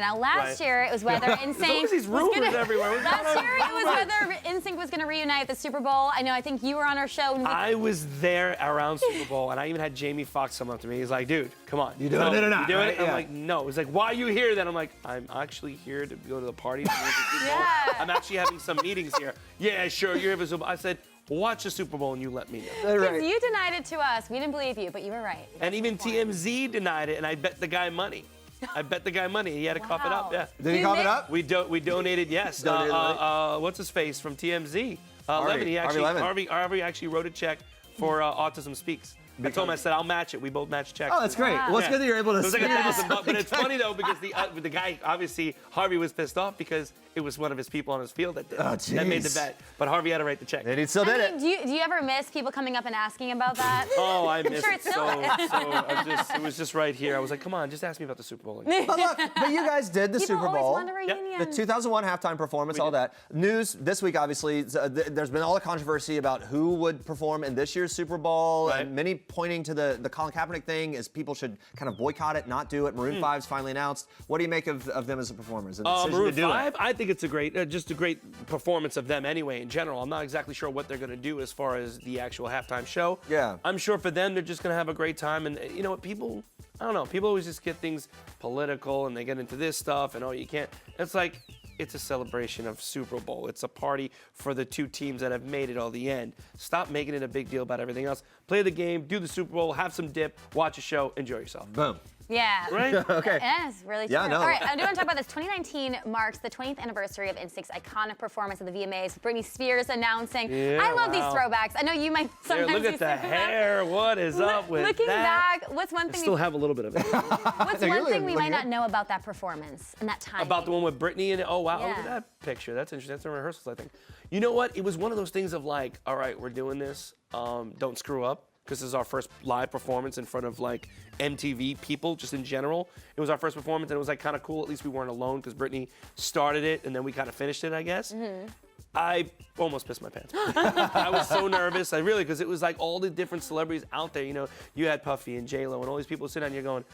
Now, last year it was whether NSYNC these rumors everywhere. Last year it was whether NSYNC was going to reunite at the Super Bowl. I think you were on our show. I was there around Super Bowl, and I even had Jamie Foxx come up to me. He's like, "Dude, come on, you doing it or not? You doing right? it?" I'm like, "No." He's like, "Why are you here?" Then I'm like, "I'm actually here to go to the party. I'm actually having some meetings here." Yeah, sure. You're here for Super Bowl. I said, watch the Super Bowl and you let me know. Because you denied it to us. We didn't believe you, but you were right. And even TMZ denied it, and I bet the guy money. He had to cough it up. Yeah. Did he cough it up? We donated. Yes. What's his face from TMZ? Harvey actually wrote a check for Autism Speaks. I told him, I said, I'll match it. We both matched checks. Oh, that's great. Well, it's good that you're able to. It was like $1,000, but it's funny though because the guy, obviously Harvey was pissed off because it was one of his people on his field that did that made the bet. But Harvey had to write the check. And he still did it. Do you ever miss people coming up and asking about that? Oh, I miss it so. It was just right here. I was like, come on, just ask me about the Super Bowl again. But look, you guys did the Super Bowl. People always want a reunion. The 2001 halftime performance, all that. News this week, obviously, there's been all the controversy about who would perform in this year's Super Bowl, and many pointing to the Colin Kaepernick thing as people should kind of boycott it, not do it. Maroon 5's finally announced. What do you make of them as a performers? Maroon 5, I think it's just a great performance of them anyway in general. I'm not exactly sure what they're going to do as far as the actual halftime show. Yeah. I'm sure for them, they're just going to have a great time. And you know what, people, I don't know, people always just get things political and they get into this stuff and, oh, you can't. It's like, it's a celebration of Super Bowl. It's a party for the two teams that have made it all the end. Stop making it a big deal about everything else. Play the game, do the Super Bowl, have some dip, watch a show, enjoy yourself. Boom. Yeah. Right? Okay. That is really true. Yeah, no. All right, I do want to talk about this. 2019 marks the 20th anniversary of NSYNC's iconic performance at the VMAs with Britney Spears announcing. Yeah, I love these throwbacks. I know you might sometimes look at the hair. What is up with Looking that? back, what's one thing? I still have a little bit of it. What's one thing we might not know about that performance and that time? About the one with Britney and oh wow, look at that picture. That's interesting. That's in rehearsals, I think. You know what? It was one of those things of like, all right, we're doing this. Don't screw up. Because this is our first live performance in front of like MTV people, just in general. It was our first performance, and it was like kind of cool. At least we weren't alone because Britney started it, and then we kind of finished it, I guess. I almost pissed my pants. I was so nervous. Because it was like all the different celebrities out there. You know, you had Puffy and J-Lo and all these people sitting down. You're going,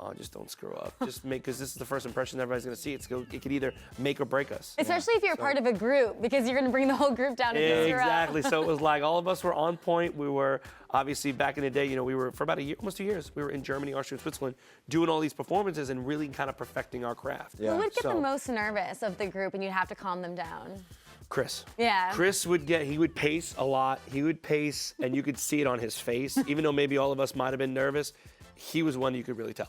oh, just don't screw up. Just make, because this is the first impression everybody's going to see. It could either make or break us. Especially if you're part of a group, because you're going to bring the whole group down if you screw up. Exactly. So it was like all of us were on point. We were obviously back in the day, you know, we were for about a year, almost 2 years. We were in Germany, Austria, and Switzerland doing all these performances and really kind of perfecting our craft. Who would get the most nervous of the group and you'd have to calm them down? Chris. Yeah. Chris would pace a lot. He would pace, and you could see it on his face. Even though maybe all of us might have been nervous, he was one you could really tell.